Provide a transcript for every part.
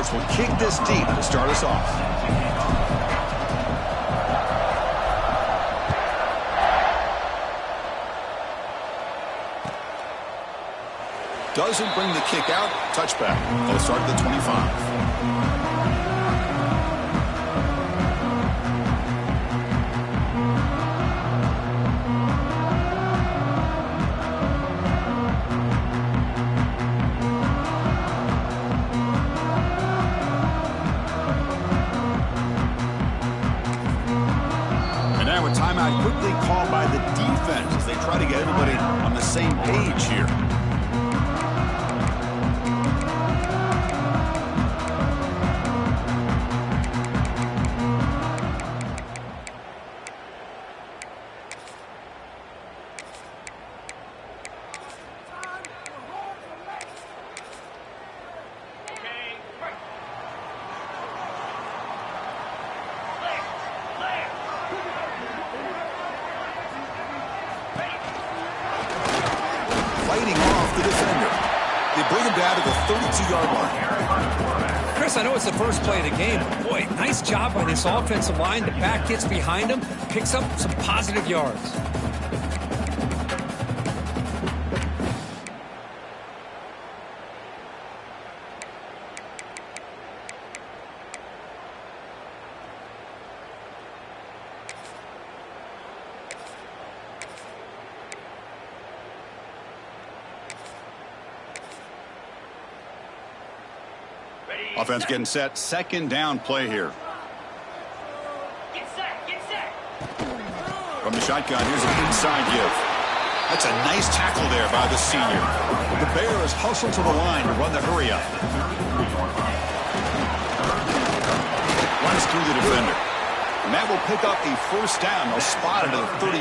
Bears will kick this deep to start us off. Doesn't bring the kick out. Touchback. They'll start at the 25. Timeout quickly called by the defense as they try to get everybody on the same page here. Fighting off the defender. They bring him down to the 32-yard line. Chris, I know it's the first play of the game, but boy, nice job by this offensive line. The back gets behind him, picks up some positive yards. Offense getting set. Second down play here. Get set. From the shotgun, here's an inside give. That's a nice tackle there by the senior. The Bears hustle to the line to run the hurry up. Runs through the defender. And that will pick up a first down. They'll spot it at the 38.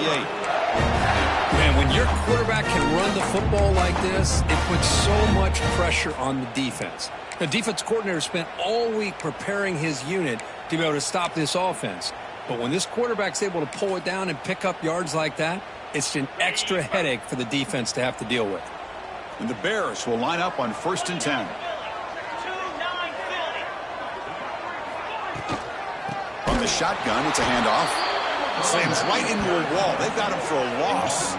Man, when your quarterback can run the football like this, it puts so much pressure on the defense. The defense coordinator spent all week preparing his unit to be able to stop this offense. But when this quarterback's able to pull it down and pick up yards like that, it's an extra headache for the defense to have to deal with. And the Bears will line up on 1st and 10. From the shotgun, it's a handoff. Slams right into a wall. They've got him for a loss.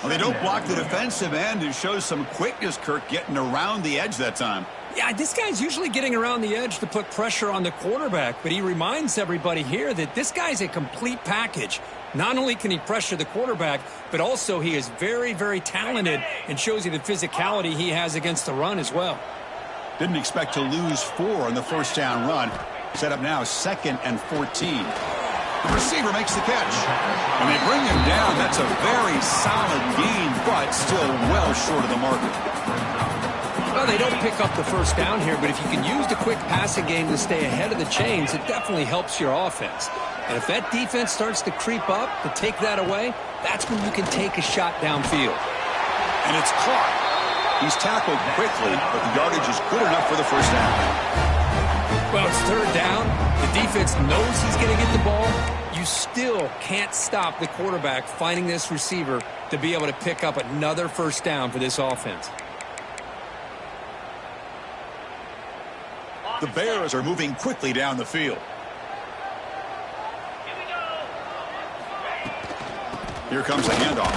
Well, they don't block the defensive end and shows some quickness, Kirk, getting around the edge that time. Yeah, this guy's usually getting around the edge to put pressure on the quarterback, but he reminds everybody here that this guy's a complete package. Not only can he pressure the quarterback, but also he is very, very talented and shows you the physicality he has against the run as well. Didn't expect to lose 4 on the first down run. Set up now 2nd and 14. The receiver makes the catch. And they bring him down. That's a very solid gain, but still well short of the marker. Well, they don't pick up the first down here, but if you can use the quick passing game to stay ahead of the chains, it definitely helps your offense. And if that defense starts to creep up to take that away, that's when you can take a shot downfield. And it's caught. He's tackled quickly, but the yardage is good enough for the first down. Well, it's 3rd down. The defense knows he's going to get the ball. You still can't stop the quarterback finding this receiver to be able to pick up another first down for this offense. The Bears are moving quickly down the field. Here comes a handoff.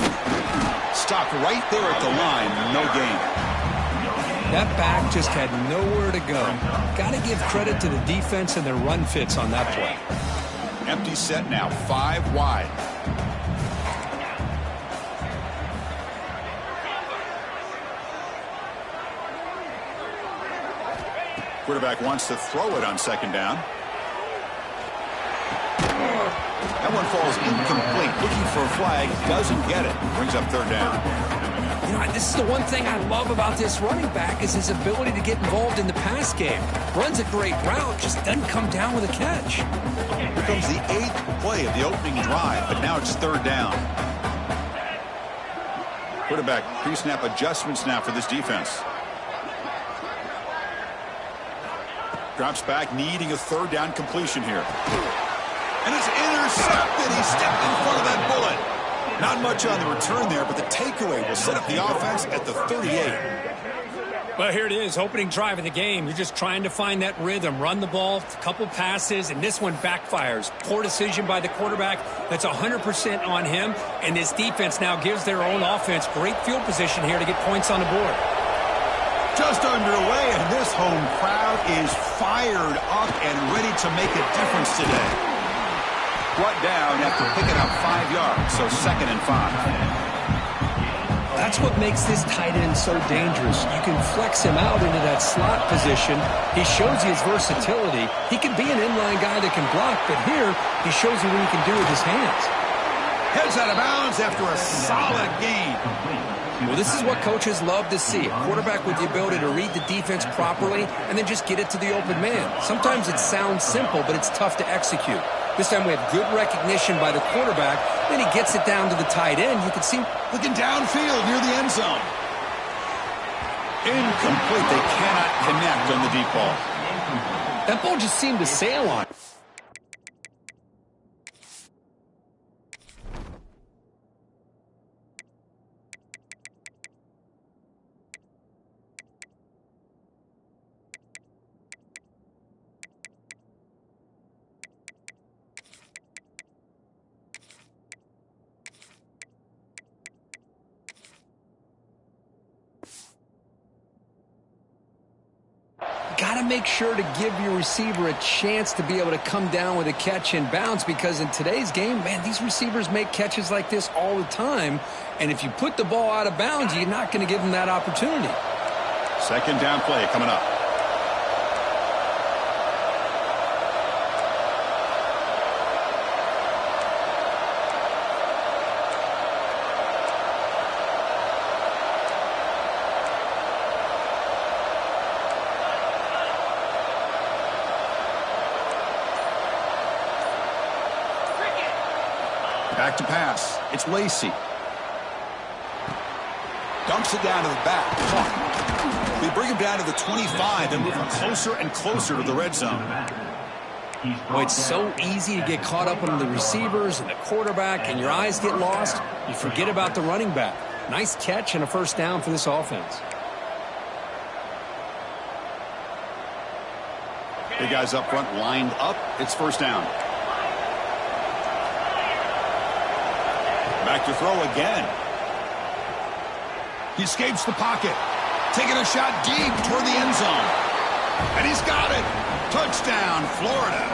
Stopped right there at the line. No gain. That back just had nowhere to go. Got to give credit to the defense and their run fits on that play. Empty set now, 5 wide. Quarterback wants to throw it on 2nd down. That one falls incomplete. Looking for a flag, doesn't get it. Brings up 3rd down. You know, this is the one thing I love about this running back is his ability to get involved in the pass game. Runs a great route, just doesn't come down with a catch. Here comes the 8th play of the opening drive, but now it's 3rd down. Quarterback pre-snap adjustments now for this defense. Drops back, needing a 3rd down completion here. And it's intercepted. He stepped in front of that bullet. Not much on the return there, but the takeaway will set up the offense at the 38. Well, here it is, opening drive of the game. You're just trying to find that rhythm, run the ball, a couple passes, and this one backfires. Poor decision by the quarterback. That's 100% on him, and this defense now gives their own offense great field position here to get points on the board. Just underway, and this home crowd is fired up and ready to make a difference today. Brought down after picking up 5 yards, so 2nd and 5. That's what makes this tight end so dangerous. You can flex him out into that slot position. He shows you his versatility. He can be an inline guy that can block, but here he shows you what he can do with his hands. Heads out of bounds after a solid gain. Well, this is what coaches love to see. A quarterback with the ability to read the defense properly and then just get it to the open man. Sometimes it sounds simple, but it's tough to execute. This time we have good recognition by the quarterback. Then he gets it down to the tight end. You can see looking downfield near the end zone. Incomplete. They cannot connect on the deep ball. That ball just seemed to sail on. Got to make sure to give your receiver a chance to be able to come down with a catch and bounce, because in today's game, man, these receivers make catches like this all the time. And if you put the ball out of bounds, you're not going to give them that opportunity. 2nd down play coming up. Back to pass. It's Lacy. Dumps it down to the back. Caught. They bring him down to the 25 and move him closer and closer to the red zone. Well, it's so easy to get caught up on the receivers and the quarterback, and your eyes get lost. You forget about the running back. Nice catch and a 1st down for this offense. Big guys up front lined up. It's 1st down. Back to throw again. He escapes the pocket. Taking a shot deep toward the end zone. And he's got it. Touchdown, Florida.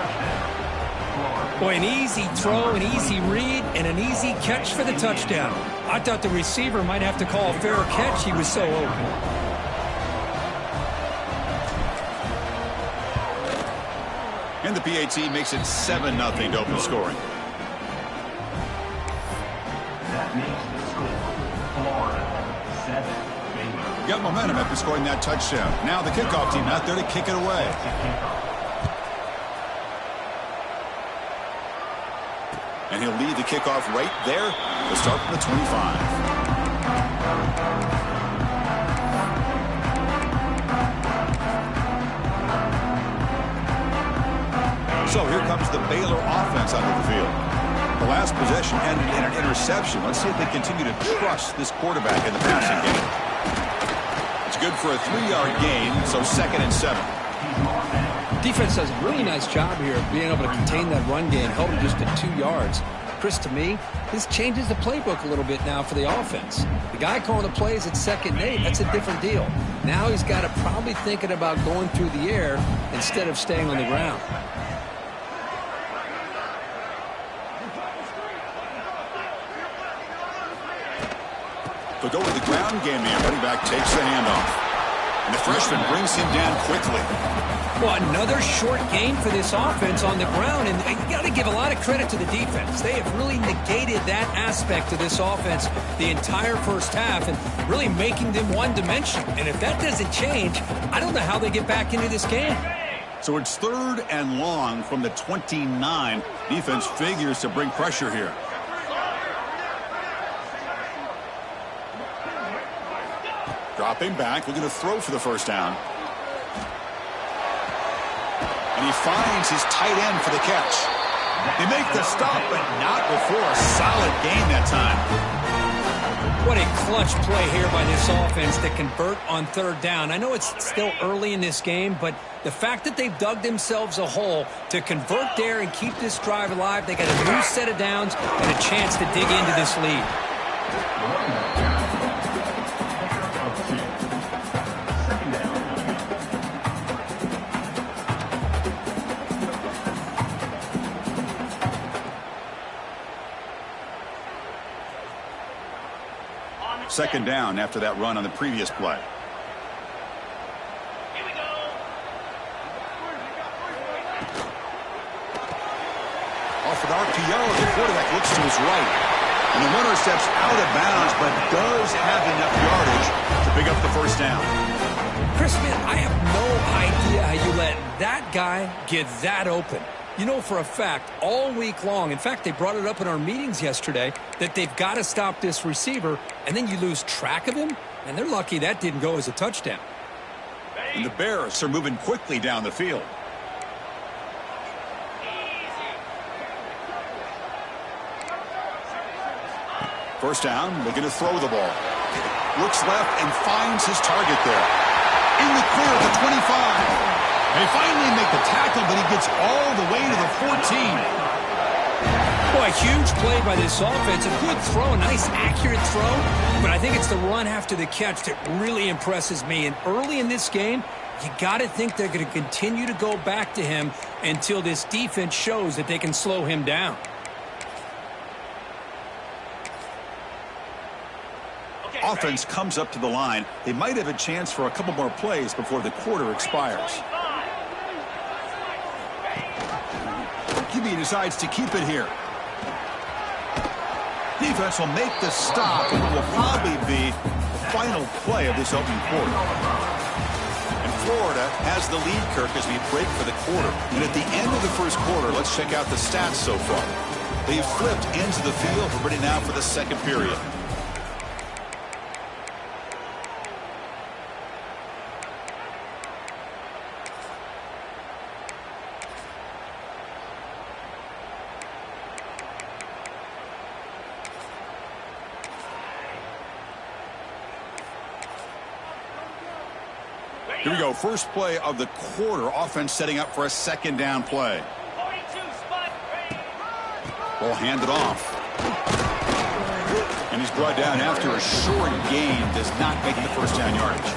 Boy, an easy throw, an easy read, and an easy catch for the touchdown. I thought the receiver might have to call a fair catch. He was so open. And the PAT makes it 7-0 to open scoring. Got momentum after scoring that touchdown. Now the kickoff team out there to kick it away. And he'll lead the kickoff right there to start from the 25. So here comes the Baylor offense onto the field. The last possession ended in an interception. Let's see if they continue to trust this quarterback in the passing game. It's good for a 3-yard gain, so 2nd and 7. Defense does a really nice job here of being able to contain that run game, held him just at 2 yards. Chris, to me, this changes the playbook a little bit now for the offense. The guy calling the plays at 2nd and 8, that's a different deal. Now he's got to probably thinking about going through the air instead of staying on the ground. They'll go with the ground game here. Running back takes the handoff. And the freshman brings him down quickly. Well, another short gain for this offense on the ground, and you got to give a lot of credit to the defense. They have really negated that aspect of this offense the entire 1st half and really making them one-dimensional. And if that doesn't change, I don't know how they get back into this game. So it's 3rd and long from the 29. Defense figures to bring pressure here. Dropping back, looking to throw for the 1st down. And he finds his tight end for the catch. They make the stop, but not before a solid gain that time. What a clutch play here by this offense to convert on third down. I know it's still early in this game, but the fact that they've dug themselves a hole to convert there and keep this drive alive, they got a new set of downs and a chance to dig into this lead. Second down after that run on the previous play. Here we go. Off an RPO, the quarterback looks to his right. And the runner steps out of bounds, but does have enough yardage to pick up the first down. Chris, man, I have no idea how you let that guy get that open. You know for a fact, all week long, in fact, they brought it up in our meetings yesterday, that they've got to stop this receiver, and then you lose track of him, and they're lucky that didn't go as a touchdown. And the Bears are moving quickly down the field. First down, looking to throw the ball. Looks left and finds his target there. In the clear at the 25. They finally make the tackle, but he gets all the way to the 14. Boy, a huge play by this offense. A good throw, a nice accurate throw. But I think it's the run after the catch that really impresses me. And early in this game, you got to think they're going to continue to go back to him until this defense shows that they can slow him down. Offense comes up to the line. They might have a chance for a couple more plays before the quarter expires. QB decides to keep it here. Defense will make the stop, and it will probably be the final play of this opening quarter. And Florida has the lead, Kirk, as we break for the quarter. And at the end of the first quarter, let's check out the stats so far. They've flipped into the field. We're ready now for the second period. Here we go. First play of the quarter. Offense setting up for a second down play. 42 spot. Ball handed off. And he's brought down after a short gain. Does not make the first down yardage.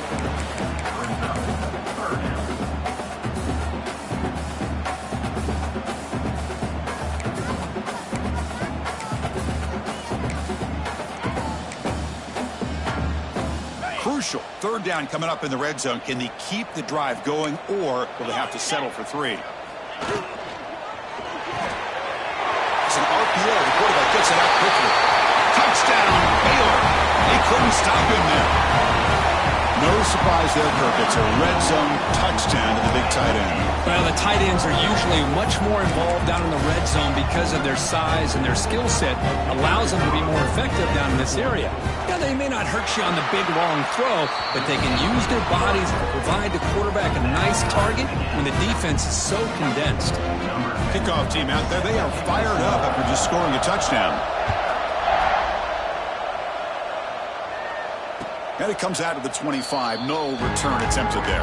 Crucial. Third down coming up in the red zone. Can they keep the drive going, or will they have to settle for three? It's an RPO. The quarterback gets it out quickly. Touchdown, Baylor. They couldn't stop him there. No surprise there, Kirk. It's a red zone touchdown to the big tight end. Well, the tight ends are usually much more involved down in the red zone because of their size and their skill set allows them to be more effective down in this area. Now, they may not hurt you on the big, long throw, but they can use their bodies to provide the quarterback a nice target when the defense is so condensed. Kickoff team out there. They are fired up after just scoring a touchdown. And it comes out of the 25. No return attempted there.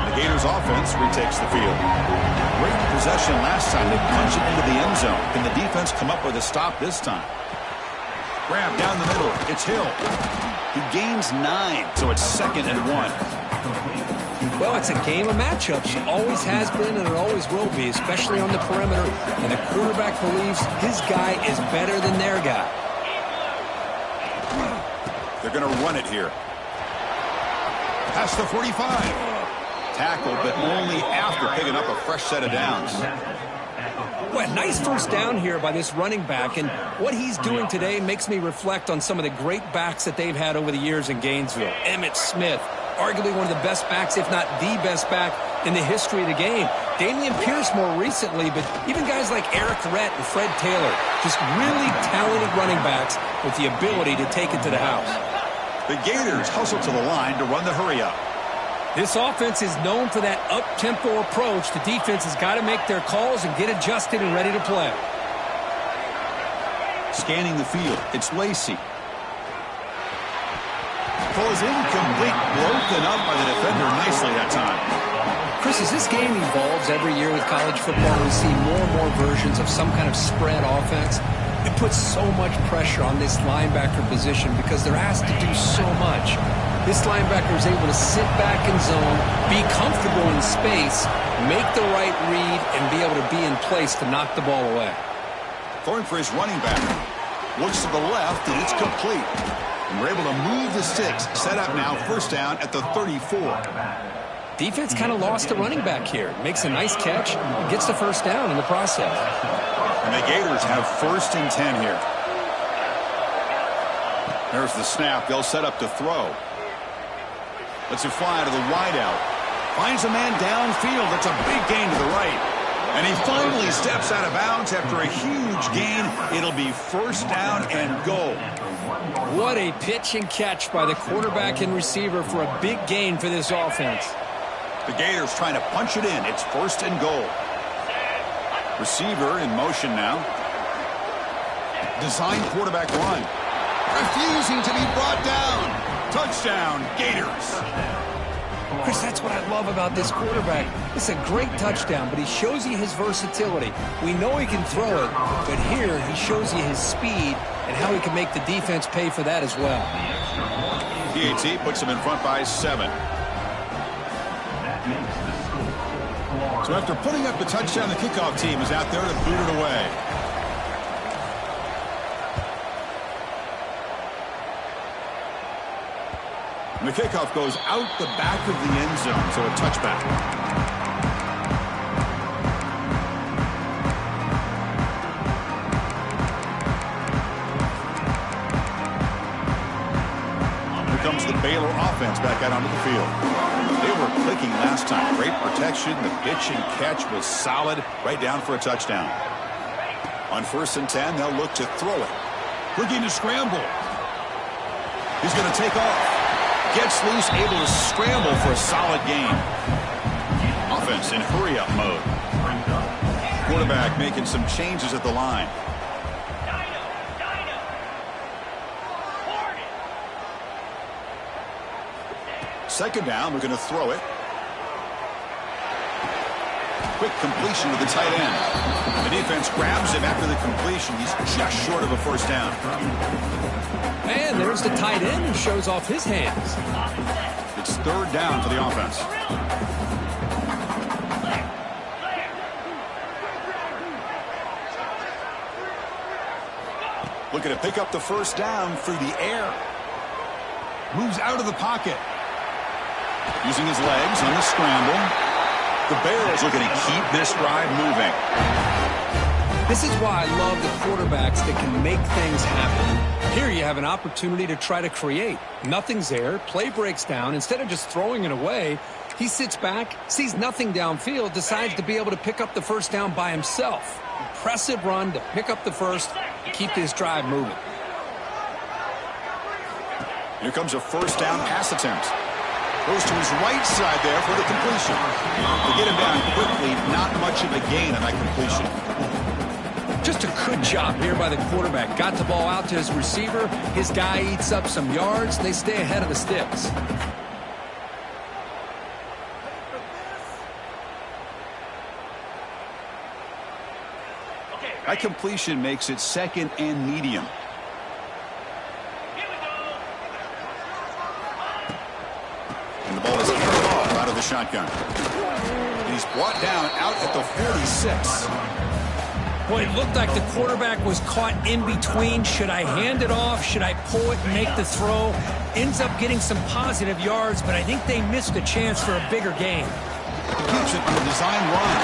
The Gators offense retakes the field. Great possession last time. They punch it into the end zone. Can the defense come up with a stop this time? Grab down the middle. It's Hill. He gains 9, so it's 2nd and 1. Well, it's a game of matchups. Always has been and it always will be, especially on the perimeter. And the quarterback believes his guy is better than their guy. They're going to run it here. Past the 45. Tackle, but only after picking up a fresh set of downs. Well, nice first down here by this running back. And what he's doing today makes me reflect on some of the great backs that they've had over the years in Gainesville. Emmitt Smith. Arguably one of the best backs, if not the best back in the history of the game. Dameon Pierce more recently, but even guys like Eric Rhett and Fred Taylor, just really talented running backs with the ability to take it to the house. The Gators hustle to the line to run the hurry up. This offense is known for that up-tempo approach. The defense has got to make their calls and get adjusted and ready to play. Scanning the field, it's Lacy. Ball is incomplete, broken up by the defender nicely that time. Chris, as this game evolves every year with college football, we see more and more versions of some kind of spread offense. It puts so much pressure on this linebacker position because they're asked to do so much. This linebacker is able to sit back in zone, be comfortable in space, make the right read, and be able to be in place to knock the ball away. Throwing for his running back. Looks to the left, and it's complete. And we're able to move the sticks. Set up now, first down at the 34. Defense kind of lost the running back here. Makes a nice catch and gets the first down in the process. And the Gators have first and 10 here. There's the snap. They'll set up to throw. Lets it fly to the wideout. Finds a man downfield. That's a big gain to the right. And he finally steps out of bounds after a huge gain. It'll be first down and goal. What a pitch and catch by the quarterback and receiver for a big gain for this offense. The Gators trying to punch it in. It's first and goal. Receiver in motion now. Design quarterback run. Refusing to be brought down. Touchdown, Gators. Chris, that's what I love about this quarterback. It's a great touchdown, but he shows you his versatility. We know he can throw it, but here he shows you his speed and how he can make the defense pay for that as well. PAT puts him in front by 7. So after putting up the touchdown, the kickoff team is out there to boot it away. And the kickoff goes out the back of the end zone, so a touchback. Here comes the Baylor offense back out onto the field. They were clicking last time. Great protection. The pitch and catch was solid. Right down for a touchdown. On first and 10, they'll look to throw it. Looking to scramble. He's going to take off. Gets loose, able to scramble for a solid gain. Offense in hurry-up mode. Quarterback making some changes at the line. Second down, we're going to throw it. Quick completion to the tight end. The defense grabs him after the completion. He's just short of a first down. And there's the tight end who shows off his hands. It's third down for the offense. Looking to pick up the first down through the air. Moves out of the pocket. Using his legs on the scramble. The Bears looking to keep this drive moving. This is why I love the quarterbacks that can make things happen. Here you have an opportunity to try to create. Nothing's there. Play breaks down. Instead of just throwing it away, he sits back, sees nothing downfield, decides to be able to pick up the first down by himself. Impressive run to pick up the first, keep this drive moving. Here comes a first down pass attempt. Goes to his right side there for the completion. To get him down quickly, not much of a gain on that completion. Just a good job here by the quarterback. Got the ball out to his receiver. His guy eats up some yards. They stay ahead of the sticks. That completion makes it second and medium. And the ball is handed off out of the shotgun. And he's brought down out at the 46. Boy, it looked like the quarterback was caught in between. Should I hand it off? Should I pull it and make the throw? Ends up getting some positive yards, but I think they missed a chance for a bigger gain. Keeps it on the design run.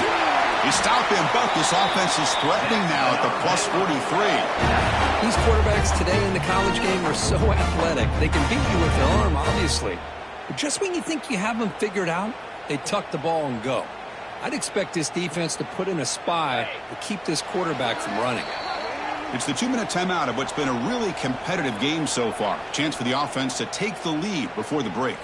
He stopped him, but this offense is threatening now at the plus 43. These quarterbacks today in the college game are so athletic. They can beat you with their arm, obviously. But just when you think you have them figured out, they tuck the ball and go. I'd expect this defense to put in a spy to keep this quarterback from running. It's the 2-minute timeout of what's been a really competitive game so far. Chance for the offense to take the lead before the break.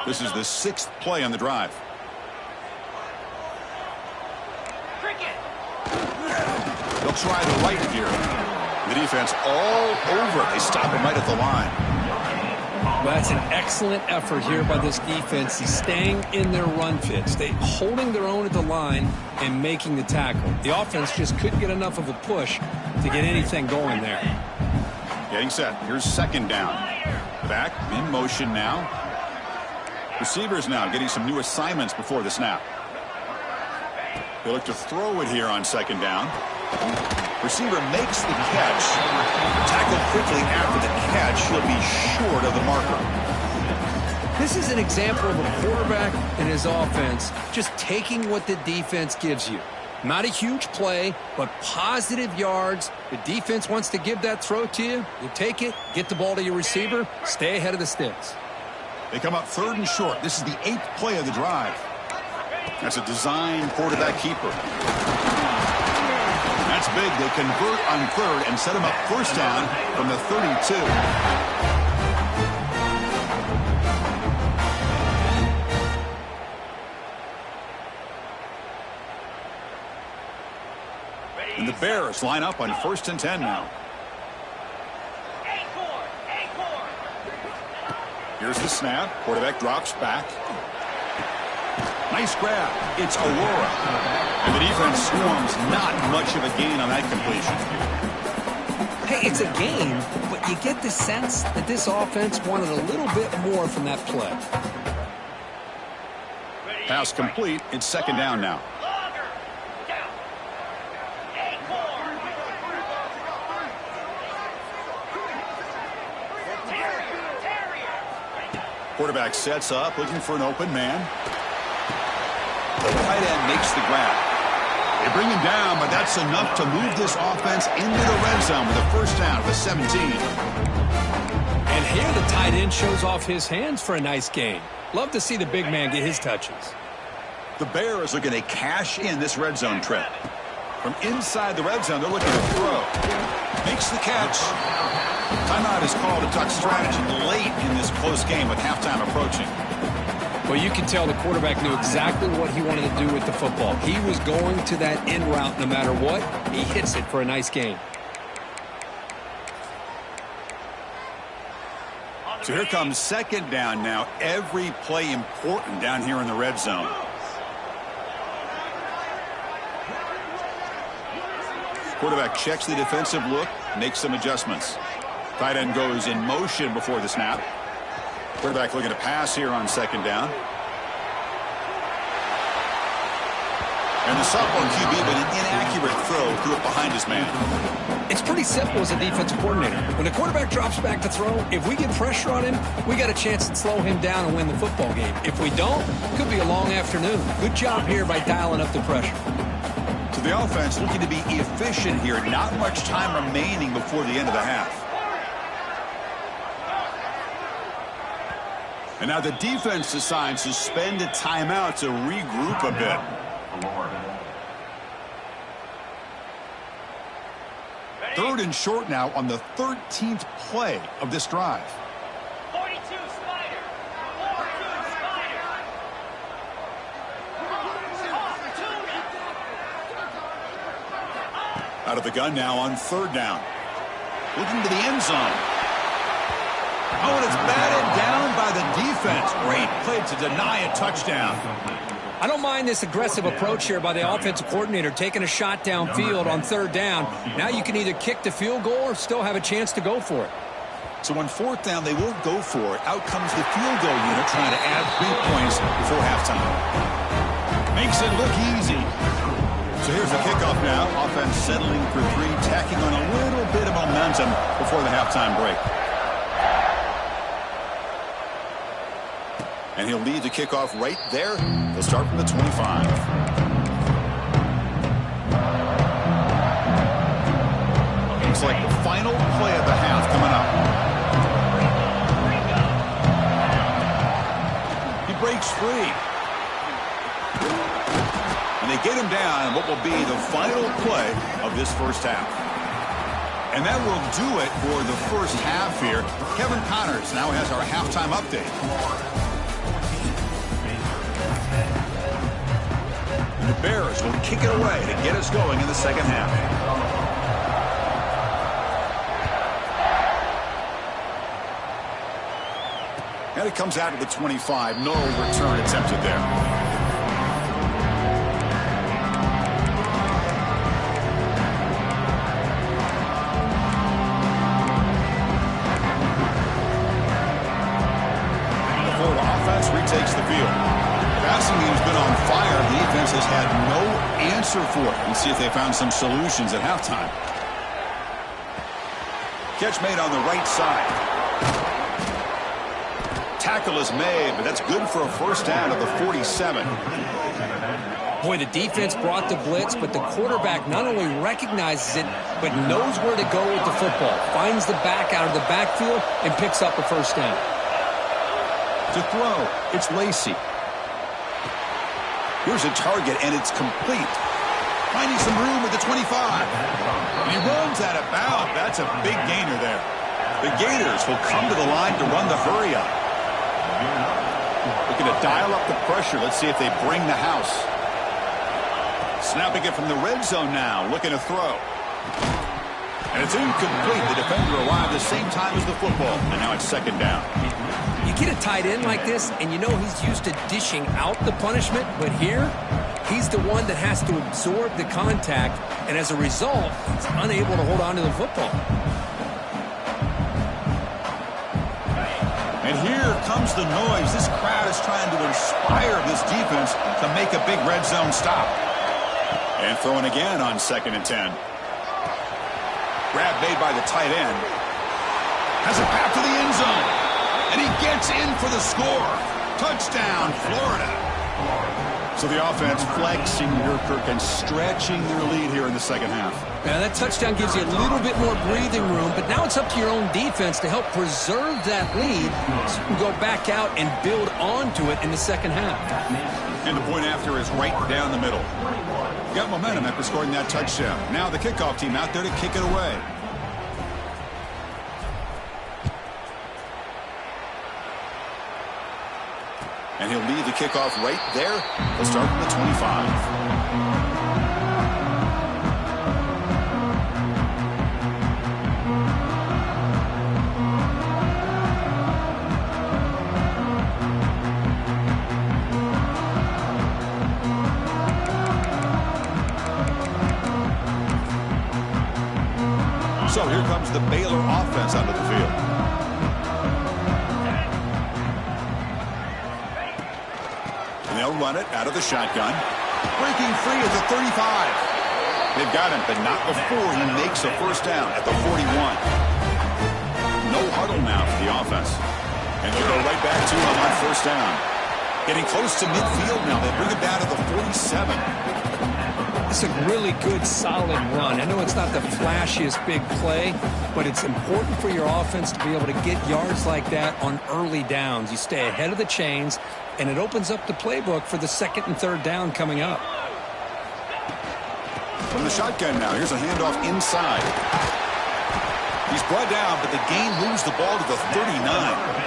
This is the 6th play on the drive. They'll try the right here. The defense all over. They stop him right at the line. Well, that's an excellent effort here by this defense. He's staying in their run fit, holding their own at the line and making the tackle. The offense just couldn't get enough of a push to get anything going there. Getting set. Here's 2nd down. Back in motion now. Receivers now getting some new assignments before the snap. They look to throw it here on 2nd down. Receiver makes the catch. Tackled quickly after the catch. He'll be short of the marker. This is an example of a quarterback and his offense just taking what the defense gives you. Not a huge play, but positive yards. The defense wants to give that throw to you. You take it, get the ball to your receiver, stay ahead of the sticks. They come up 3rd and short. This is the 8th play of the drive. That's a design quarterback keeper. That's big. They convert on 3rd and set him up 1st down from the 32. And the Bears line up on 1st and 10 now. Here's the snap. Quarterback drops back. Nice grab. It's Aurora. And the defense swarms. Not much of a gain on that completion. Hey, it's a gain, but you get the sense that this offense wanted a little bit more from that play. Pass complete. It's 2nd down now. Quarterback sets up, looking for an open man. The tight end makes the grab. They bring him down, but that's enough to move this offense into the red zone with a 1st down at the 17. And here the tight end shows off his hands for a nice gain. Love to see the big man get his touches. The Bears looking to cash in this red zone trip. From inside the red zone, they're looking to throw. Makes the catch. Timeout is called to talk strategy late in this close game with halftime approaching. Well, you can tell the quarterback knew exactly what he wanted to do with the football. He was going to that in route no matter what. He hits it for a nice gain. So here comes 2nd down now. Every play important down here in the red zone. Quarterback checks the defensive look, makes some adjustments. Tight end goes in motion before the snap. Quarterback looking to pass here on 2nd down. And the sophomore QB with an inaccurate throw threw it behind his man. It's pretty simple as a defensive coordinator. When the quarterback drops back to throw, if we get pressure on him, we got a chance to slow him down and win the football game. If we don't, it could be a long afternoon. Good job here by dialing up the pressure. So the offense looking to be efficient here. Not much time remaining before the end of the half. And now the defense decides to spend a timeout to regroup a bit. Third and short now on the 13th play of this drive. 42 Spider. 42 Spider. Out of the gun now on 3rd down. Looking to the end zone. Oh, and it's batted down by the defense. Great play to deny a touchdown. I don't mind this aggressive approach here by the offensive coordinator, taking a shot downfield on 3rd down. Now you can either kick the field goal or still have a chance to go for it. So on 4th down, they won't go for it. Out comes the field goal unit trying to add 3 points before halftime. Makes it look easy. So here's the kickoff now. Offense settling for 3, tacking on a little bit of momentum before the halftime break. And he'll lead the kickoff right there. He'll start from the 25. Looks like the final play of the half coming up. He breaks free. And they get him down in what will be the final play of this first half. And that will do it for the first half here. Kevin Connors now has our halftime update. Jaguars will kick it away to get us going in the second half. And it comes out to the 25. No return attempted there. Retakes the field. Passing game's been on fire. The defense has had no answer for it. Let's see if they found some solutions at halftime. Catch made on the right side. Tackle is made, but that's good for a first down at the 47. Boy, the defense brought the blitz, but the quarterback not only recognizes it, but knows where to go with the football. Finds the back out of the backfield and picks up a first down. To throw, it's Lacy. Here's a target, and it's complete. Finding some room at the 25. And he runs out of bounds. That's a big gainer there. The Gators will come to the line to run the hurry up. Looking to dial up the pressure. Let's see if they bring the house. Snapping it from the red zone now, looking to throw. And it's incomplete. The defender arrived the same time as the football, and now it's second down. You get a tight end like this, and you know he's used to dishing out the punishment, but here, he's the one that has to absorb the contact, and as a result, he's unable to hold on to the football. And here comes the noise. This crowd is trying to inspire this defense to make a big red zone stop. And throwing again on 2nd and 10. Grab made by the tight end. Has it back to the end zone. And he gets in for the score. Touchdown, Florida. So the offense flexing Kirk and stretching their lead here in the second half. Now that touchdown gives you a little bit more breathing room, but now it's up to your own defense to help preserve that lead so you can go back out and build onto it in the second half. And the point after is right down the middle. Got momentum after scoring that touchdown. Now the kickoff team out there to kick it away. And he'll lead the kickoff right there. He'll start from the 25. So here comes the Baylor offense onto the field. They'll run it out of the shotgun. Breaking free at the 35. They've got him, but not before he makes a first down at the 41. No huddle now for the offense. And they'll go right back to him on first down. Getting close to midfield now. They bring it down to the 47. It's a really good, solid run. I know it's not the flashiest big play, but it's important for your offense to be able to get yards like that on early downs. You stay ahead of the chains, and it opens up the playbook for the 2nd and 3rd down coming up. From the shotgun now, here's a handoff inside. He's brought down, but the gain moves the ball to the 39.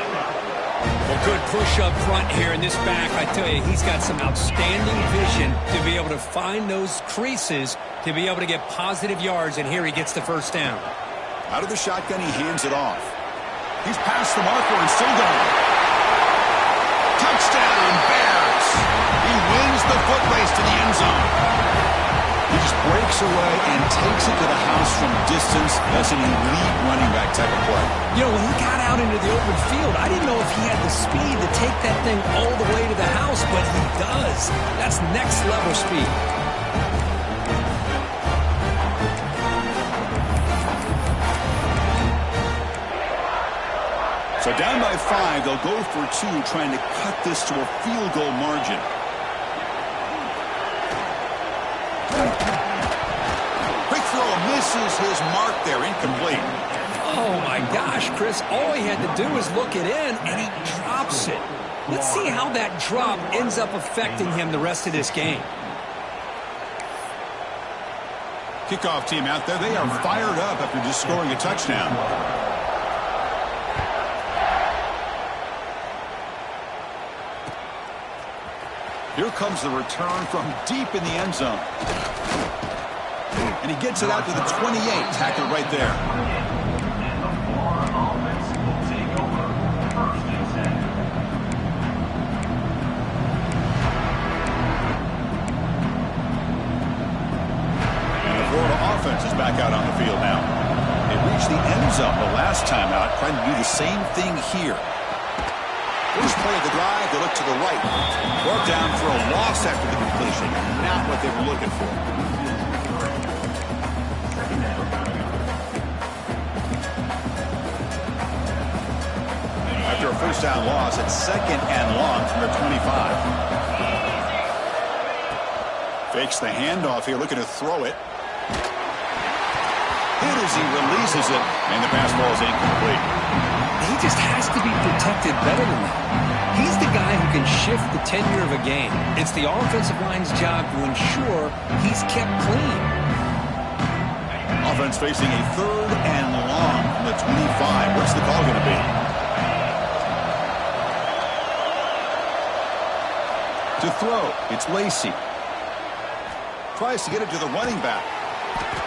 Well, good push up front here in this back. I tell you, he's got some outstanding vision to be able to find those creases to be able to get positive yards, and here he gets the first down. Out of the shotgun, he hands it off. He's past the marker and still going. Touchdown, Bears! He wins the foot race to the end zone. He just breaks away and takes it to the house from distance. That's an elite running back type of play. You know, when he got out into the open field, I didn't know if he had the speed to take that thing all the way to the house, but he does. That's next level speed. So down by 5, they'll go for 2, trying to cut this to a field goal margin. Quick throw misses his mark there, incomplete. Oh my gosh, Chris, all he had to do was look it in, and he drops it. Let's see how that drop ends up affecting him the rest of this game. Kickoff team out there, they are fired up after just scoring a touchdown. Here comes the return from deep in the end zone. And he gets it out to the 28. Tackled right there. And the Florida offense is back out on the field now. They reached the end zone the last time out, trying to do the same thing here. First play of the drive, they look to the right. Brought down for a loss after the completion. Not what they were looking for. After a first down loss, it's 2nd and long from their 25. Fakes the handoff here, looking to throw it. Hit as he releases it, and the pass ball is incomplete. He just has to be protected better than that. He's the guy who can shift the tenure of a game. It's the offensive line's job to ensure he's kept clean. Offense facing a 3rd and long from the 25. What's the call going to be? To throw, it's Lacy. Tries to get it to the running back.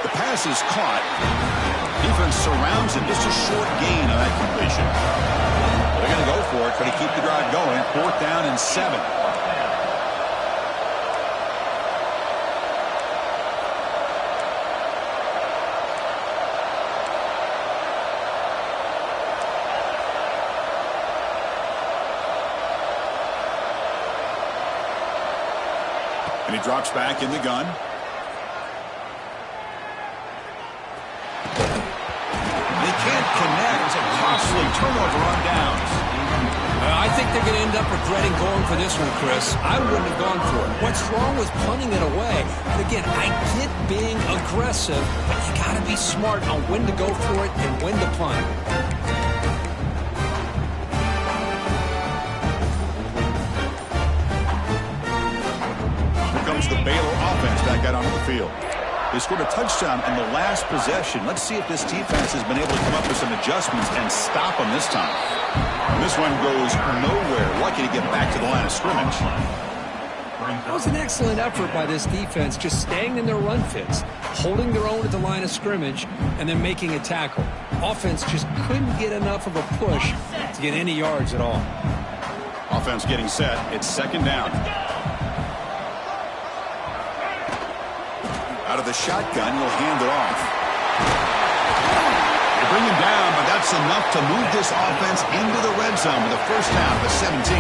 The pass is caught. Defense surrounds him. Just a short gain on that completion. They're going to go for it, try to keep the drive going. 4th down and 7. And he drops back in the gun. Can't connect. It's a costly turnover on downs. I think they're going to end up regretting going for this one, Chris. I wouldn't have gone for it. What's wrong with punting it away? And again, I get being aggressive, but you got to be smart on when to go for it and when to punt. Here comes the Baylor offense back out onto the field. They scored a touchdown in the last possession. Let's see if this defense has been able to come up with some adjustments and stop them this time. And this one goes nowhere. Lucky to get back to the line of scrimmage. That was an excellent effort by this defense, just staying in their run fits, holding their own at the line of scrimmage, and then making a tackle. Offense just couldn't get enough of a push to get any yards at all. Offense getting set. It's 2nd down. Out of the shotgun, he'll hand it off. They bring him down, but that's enough to move this offense into the red zone with a first down at the 17.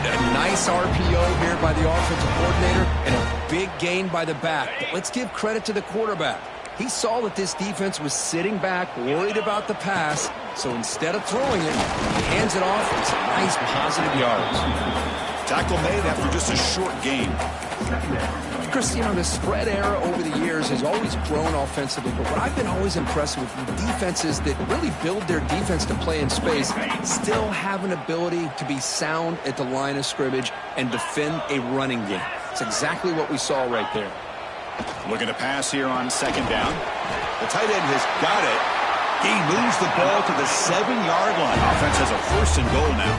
A nice RPO here by the offensive coordinator and a big gain by the back. But let's give credit to the quarterback. He saw that this defense was sitting back, worried about the pass, so instead of throwing it, he hands it off and some nice positive yards. Tackle made after just a short gain. Chris, you know, the spread era over the years has always grown offensively, but what I've been always impressed with defenses that really build their defense to play in space still have an ability to be sound at the line of scrimmage and defend a running game. It's exactly what we saw right there. Looking to pass here on 2nd down. The tight end has got it. He moves the ball to the 7-yard line. Offense has a 1st and goal now.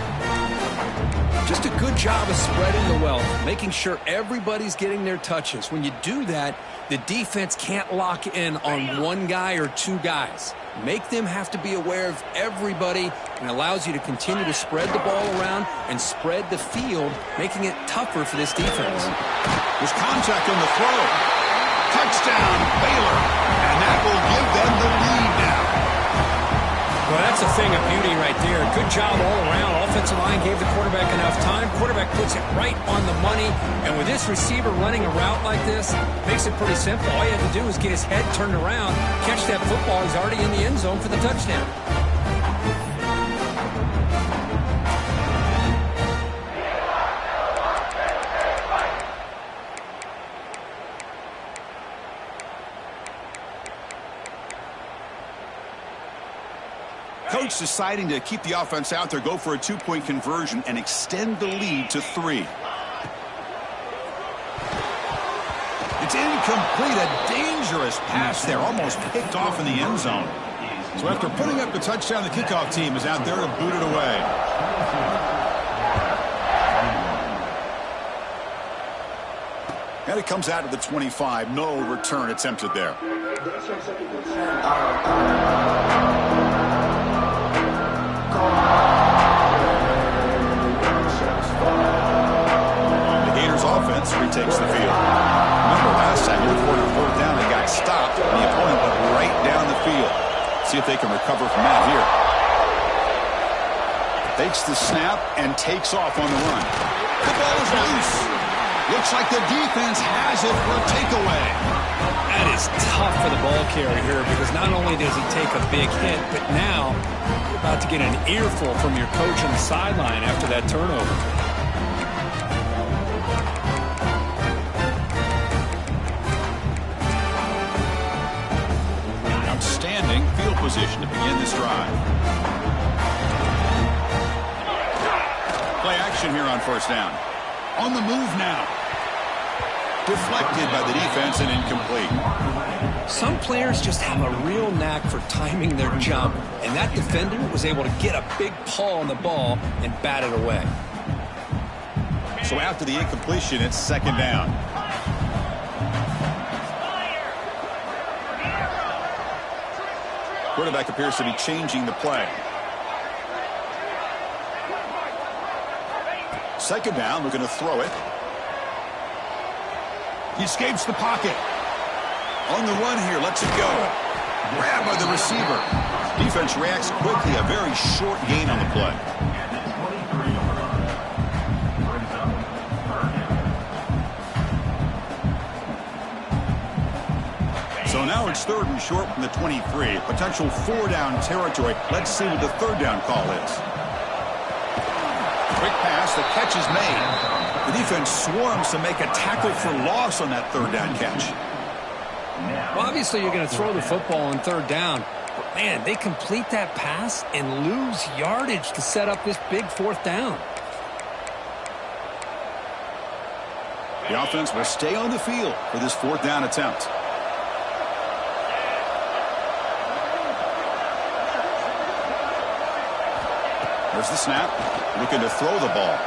Just a good job of spreading the wealth, making sure everybody's getting their touches. When you do that, the defense can't lock in on one guy or two guys. Make them have to be aware of everybody, and allows you to continue to spread the ball around and spread the field, making it tougher for this defense. There's contact on the throw. Touchdown, Baylor. And that will give them the lead now. Well, that's a thing of beauty right there. Good job all around. Offensive line gave the quarterback enough time. Quarterback puts it right on the money. And with this receiver running a route like this, makes it pretty simple. All you have to do is get his head turned around, catch that football. He's already in the end zone for the touchdown. Coach deciding to keep the offense out there, go for a 2-point conversion, and extend the lead to 3. It's incomplete. A dangerous pass there, almost picked off in the end zone. So after putting up the touchdown, the kickoff team is out there to boot it away. And it comes out to the 25. No return attempted there. The Gators offense retakes the field. Remember, last time you were on 4th down, they got stopped, and the opponent went right down the field. See if they can recover from that here. Takes the snap and takes off on the run. The ball is loose. Looks like the defense has it for a takeaway. That is tough for the ball carrier here because not only does he take a big hit, but now you're about to get an earful from your coach on the sideline after that turnover. Outstanding field position to begin this drive. Play action here on 1st down. On the move now. Deflected by the defense and incomplete. Some players just have a real knack for timing their jump, and that defender was able to get a big paw on the ball and bat it away. So after the incompletion, it's 2nd down. Quarterback appears to be changing the play. 2nd down, looking to throw it. He escapes the pocket. On the run here, lets it go. Grabbed by the receiver. Defense reacts quickly. A very short gain on the play. So now it's 3rd and short from the 23. Potential 4-down territory. Let's see what the 3rd down call is. Quick pass. The catch is made. The defense swarms to make a tackle for loss on that 3rd down catch. Well, obviously you're going to throw the football on 3rd down. But, man, they complete that pass and lose yardage to set up this big 4th down. The offense will stay on the field for this 4th down attempt. There's the snap. Looking to throw the ball.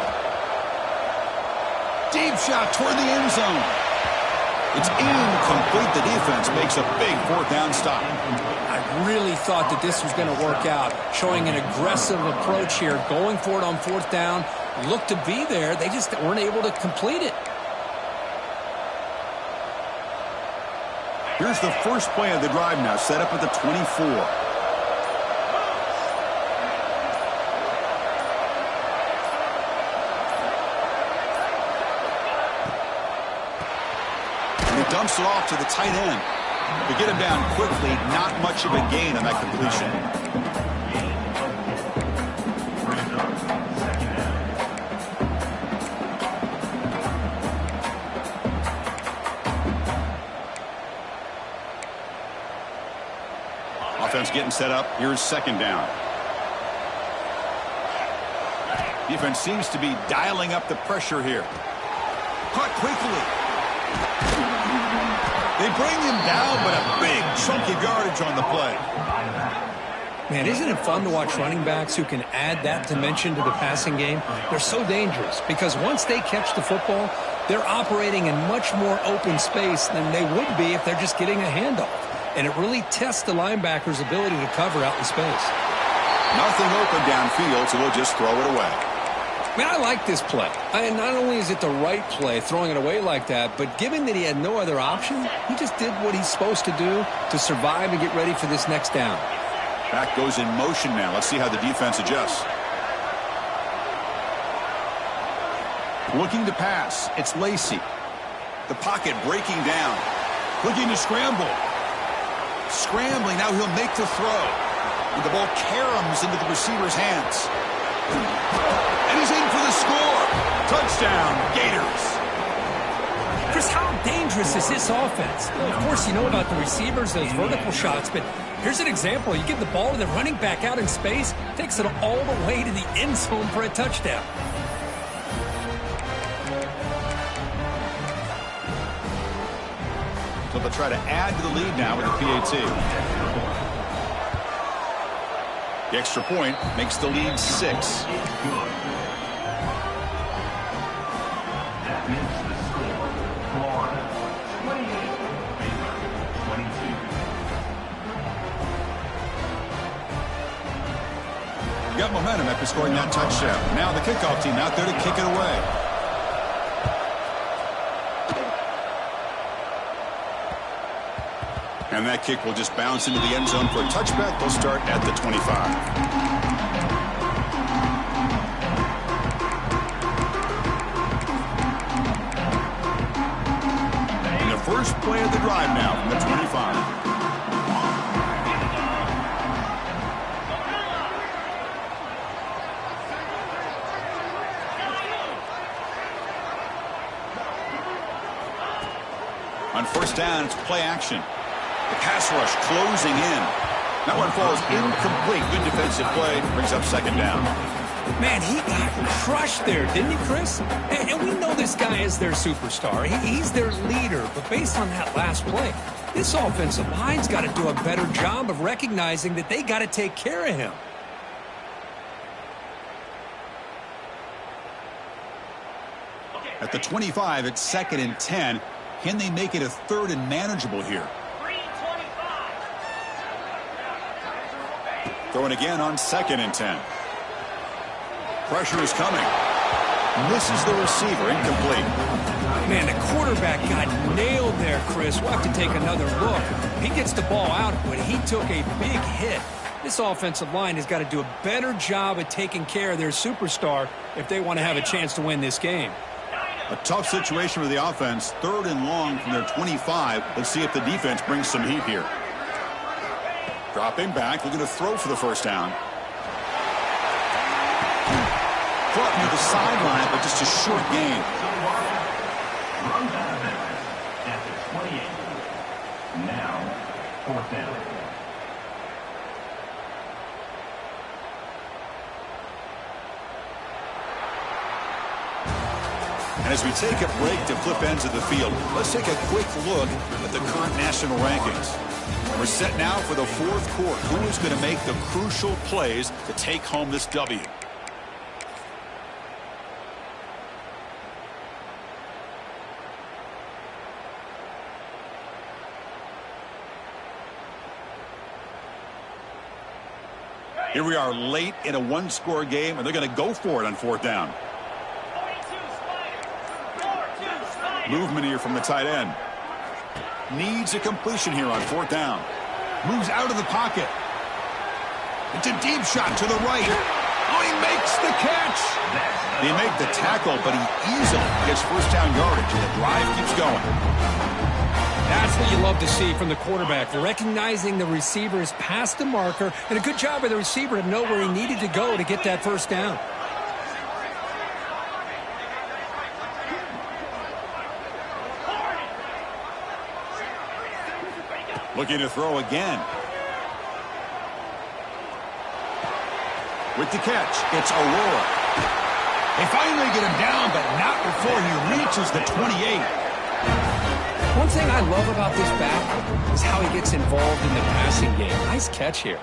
Deep shot toward the end zone. It's incomplete. The defense makes a big 4th down stop. I really thought that this was going to work out, showing an aggressive approach here, going for it on 4th down. Looked to be there. They just weren't able to complete it. Here's the first play of the drive now, set up at the 24. Dumps it off to the tight end. To get him down quickly, not much of a gain on that completion. Offense getting set up. Here's 2nd down. Defense seems to be dialing up the pressure here. Caught quickly. They bring him down, but a big chunk of yardage on the play. Man, isn't it fun to watch running backs who can add that dimension to the passing game? They're so dangerous because once they catch the football, they're operating in much more open space than they would be if they're just getting a handoff. And it really tests the linebacker's ability to cover out in space. Nothing open downfield, so we'll just throw it away. Man, I like this play. Not only is it the right play, throwing it away like that, but given that he had no other option, he just did what he's supposed to do to survive and get ready for this next down. Back goes in motion now. Let's see how the defense adjusts. Looking to pass. It's Lacy. The pocket breaking down. Looking to scramble. Scrambling. Now he'll make the throw. And the ball caroms into the receiver's hands. And he's in for the score. Touchdown, Gators. Chris, how dangerous is this offense? Well, of course, you know about the receivers, those vertical shots, but here's an example. You give the ball to the running back out in space, takes it all the way to the end zone for a touchdown. So they'll try to add to the lead now with the PAT. The extra point makes the lead 6. That makes the score 4. momentum after scoring that touchdown. Now the kickoff team out there to kick it away. And that kick will just bounce into the end zone for a touchback. They'll start at the 25. First play of the drive now from the 25. On first down, it's play action. The pass rush closing in. That one falls incomplete. Good defensive play. Brings up second down. Man, he got crushed there, didn't he, Chris? And we know this guy is their superstar. He's their leader. But based on that last play, this offensive line's got to do a better job of recognizing that they got to take care of him. At the 25, it's 2nd and 10. Can they make it a 3rd and manageable here? 3:25. Throwing again on 2nd and 10. Pressure is coming. Misses the receiver. Incomplete. Man, the quarterback got nailed there, Chris. We'll have to take another look. He gets the ball out, but he took a big hit. This offensive line has got to do a better job of taking care of their superstar if they want to have a chance to win this game. A tough situation for the offense. 3rd and long from their 25. Let's see if the defense brings some heat here. Dropping back, looking to throw for the first down. Caught near the sideline, but just a short gain. Runs out of bounds at the 28. Now, 4th down. And as we take a break to flip ends of the field, let's take a quick look at the current national rankings. We're set now for the 4th quarter. Who is going to make the crucial plays to take home this W? Here we are late in a one-score game, and they're going to go for it on 4th down. 42 Spider. 4-2 Spider. Movement here from the tight end. Needs a completion here on 4th down. Moves out of the pocket. It's a deep shot to the right. Oh, he makes the catch. They make the tackle, but he easily gets first down yardage, and the drive keeps going. That's what you love to see from the quarterback, recognizing the receiver's past the marker, and a good job of the receiver to know where he needed to go to get that first down. Looking to throw again. With the catch, it's Aurora. They finally get him down, but not before he reaches the 28. One thing I love about this back is how he gets involved in the passing game. Nice catch here.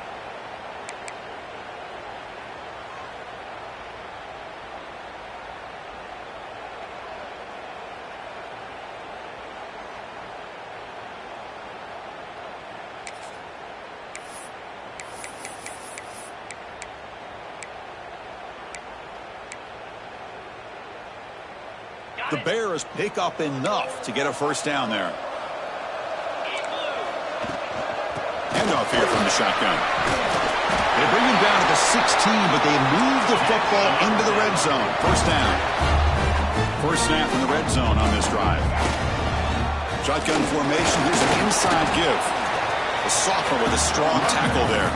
The Bears pick up enough to get a first down there. Handoff here from the shotgun. They bring him down to the 16, but they move the football into the red zone. First down. First snap in the red zone on this drive. Shotgun formation. Here's an inside give. The sophomore with a strong tackle there.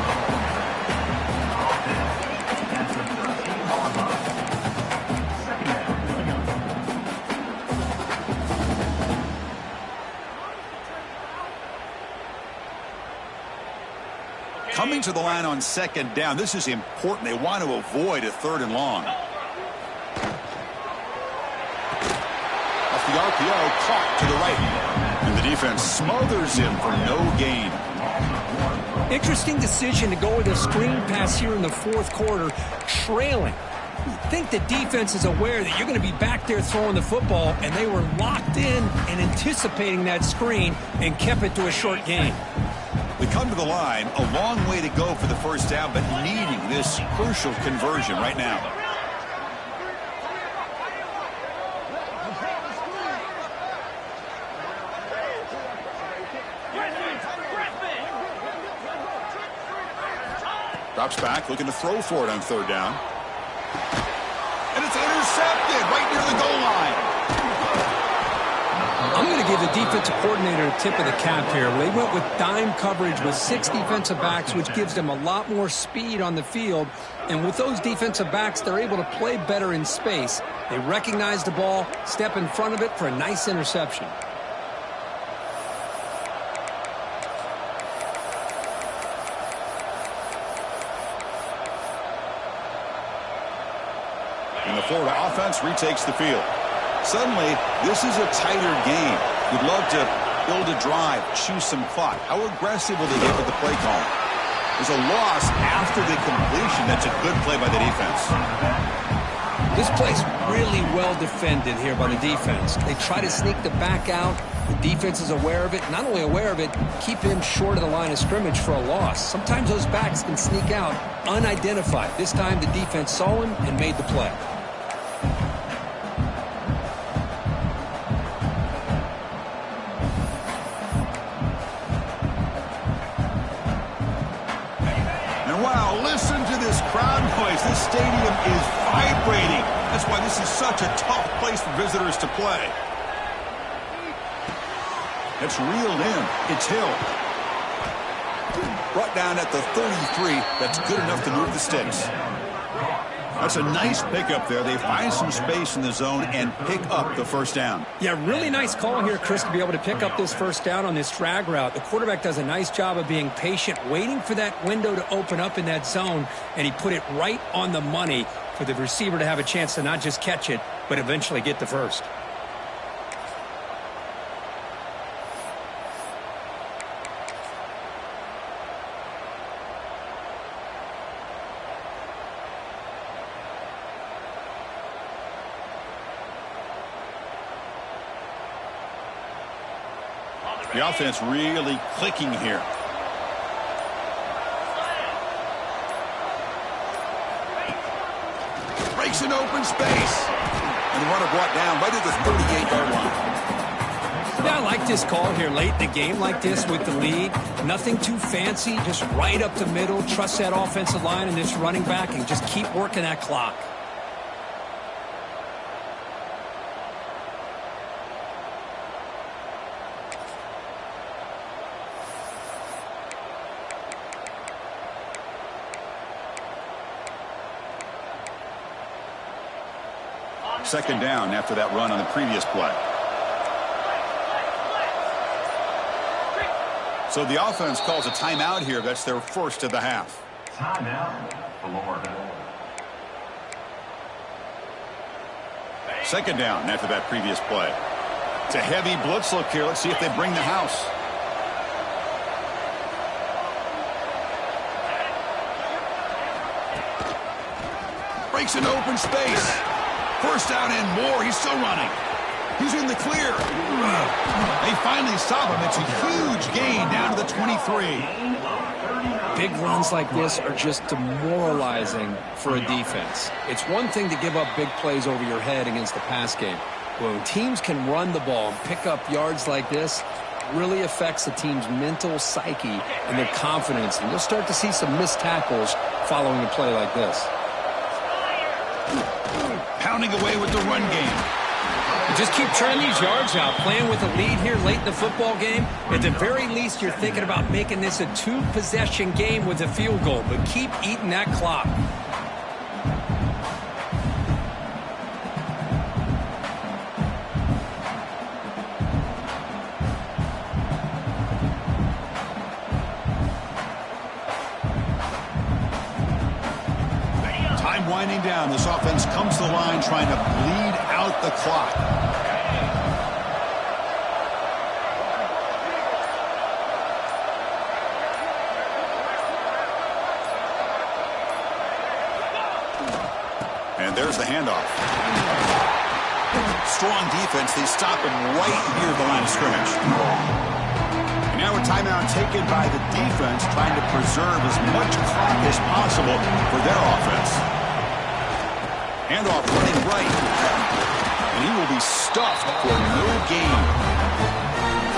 Coming to the line on second down. This is important. They want to avoid a 3rd and long. Off the RPO, caught to the right. And the defense smothers him for no gain. Interesting decision to go with a screen pass here in the 4th quarter, trailing. You think the defense is aware that you're going to be back there throwing the football, and they were locked in and anticipating that screen and kept it to a short gain. They come to the line, a long way to go for the first down, but needing this crucial conversion right now. Drops back, looking to throw for it on third down. And it's intercepted right near the goal line. I'm going to give the defensive coordinator a tip of the cap here. They went with dime coverage with 6 defensive backs, which gives them a lot more speed on the field. And with those defensive backs, they're able to play better in space. They recognize the ball, step in front of it for a nice interception. And the Florida offense retakes the field. Suddenly, this is a tighter game. We'd love to build a drive, choose some clock. How aggressive will they get with the play call? There's a loss after the completion. That's a good play by the defense. This play's really well defended here by the defense. They try to sneak the back out. The defense is aware of it. Not only aware of it, keep him short of the line of scrimmage for a loss. Sometimes those backs can sneak out unidentified. This time the defense saw him and made the play. Wow, listen to this crowd noise. This stadium is vibrating. That's why this is such a tough place for visitors to play. It's reeled in. It's Hill. Brought down at the 33. That's good enough to move the sticks. That's a nice pickup there. They find some space in the zone and pick up the first down. Yeah, really nice call here, Chris, to be able to pick up this first down on this drag route. The quarterback does a nice job of being patient, waiting for that window to open up in that zone, and he put it right on the money for the receiver to have a chance to not just catch it, but eventually get the first. The offense really clicking here. Breaks an open space. And the runner brought down right at the 38-yard line. Yeah, I like this call here late in the game like this with the lead. Nothing too fancy, just right up the middle. Trust that offensive line and this running back and just keep working that clock. Second down after that run on the previous play. So the offense calls a timeout here. That's their first of the half. Timeout, Florida. Second down after that previous play. It's a heavy blitz look here. Let's see if they bring the house. Breaks an open space. First down and more. He's still running. He's in the clear. They finally stop him. It's a huge gain down to the 23. Big runs like this are just demoralizing for a defense. It's one thing to give up big plays over your head against the pass game. But when teams can run the ball and pick up yards like this, it really affects the team's mental psyche and their confidence. And you'll start to see some missed tackles following a play like this. Pounding away with the run game. Just keep turning these yards out. Playing with a lead here late in the football game. At the very least, you're thinking about making this a two-possession game with a field goal. But keep eating that clock. Winding down. This offense comes to the line trying to bleed out the clock. And there's the handoff. Strong defense. They stop him right near the line of scrimmage. Now a timeout taken by the defense, trying to preserve as much clock as possible for their offense. Handoff running right. And he will be stuffed for no gain.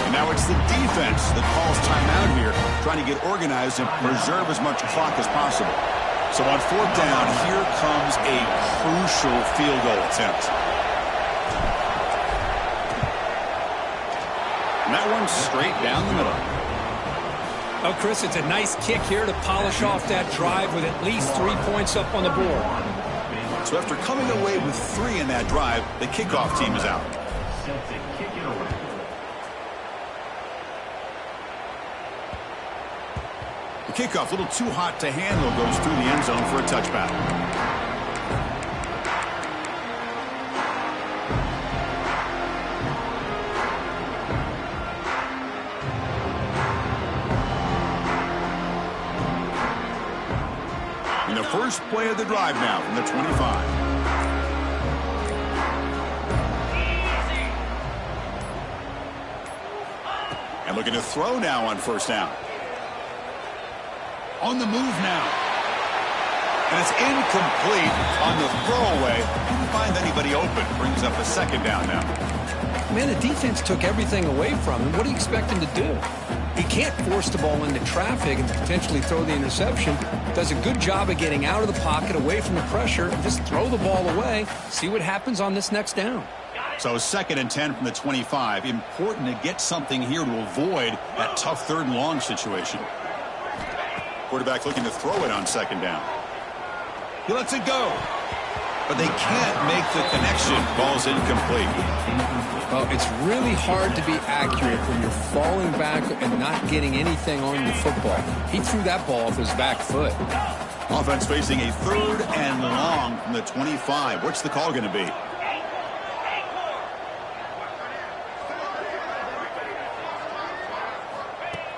And now it's the defense that calls timeout here, trying to get organized and preserve as much clock as possible. So on fourth down, here comes a crucial field goal attempt. And that one's straight down the middle. Oh, Chris, it's a nice kick here to polish off that drive with at least 3 points up on the board. So after coming away with 3 in that drive, the kickoff team is out. Set to kick it away. The kickoff, a little too hot to handle, goes through the end zone for a touchback. And the first play of the drive now from the 25. And looking to throw now on first down. On the move now. And it's incomplete on the throwaway. Didn't find anybody open. Brings up a second down now. Man, the defense took everything away from him. What do you expect him to do? He can't force the ball into traffic and potentially throw the interception. Does a good job of getting out of the pocket, away from the pressure, and just throw the ball away. See what happens on this next down. So 2nd and 10 from the 25. Important to get something here to avoid that tough 3rd and long situation. Quarterback looking to throw it on 2nd down. He lets it go. But they can't make the connection. Ball's incomplete. Well, it's really hard to be accurate when you're falling back and not getting anything on your football. He threw that ball off his back foot. Offense facing a 3rd and long from the 25. What's the call going to be?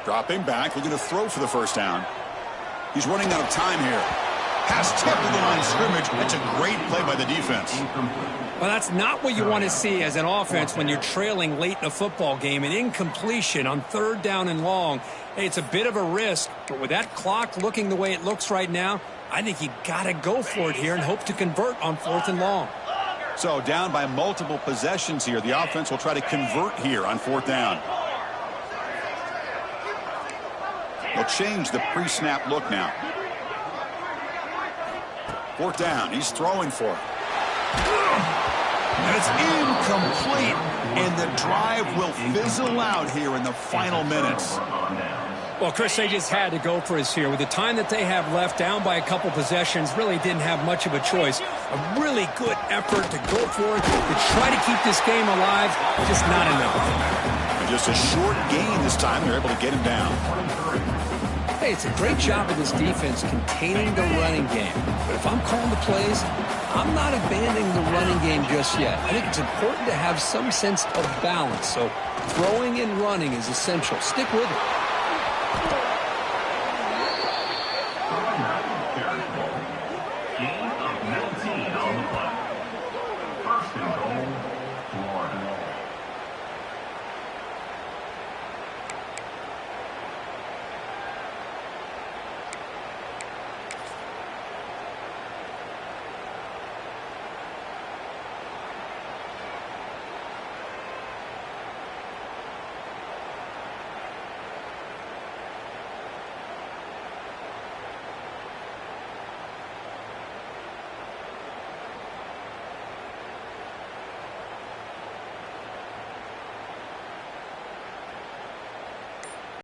Dropping back, looking to throw for the first down. He's running out of time here. Pass tipped to the line of scrimmage. That's a great play by the defense. Well, that's not what you want to see as an offense when you're trailing late in a football game. An incompletion on 3rd down and long. Hey, it's a bit of a risk, but with that clock looking the way it looks right now, I think you got to go for it here and hope to convert on 4th and long. So down by multiple possessions here. The offense will try to convert here on 4th down. They'll change the pre-snap look now. 4th down. He's throwing for it. And it's incomplete. And the drive will fizzle out here in the final minutes. Well, Chris, they just had to go for us here. With the time that they have left, down by a couple possessions, really didn't have much of a choice. A really good effort to go for it, to try to keep this game alive, just not enough. And just a short gain this time. They're able to get him down. Hey, it's a great job of this defense containing the running game. But if I'm calling the plays, I'm not abandoning the running game just yet. I think it's important to have some sense of balance. So throwing and running is essential. Stick with it.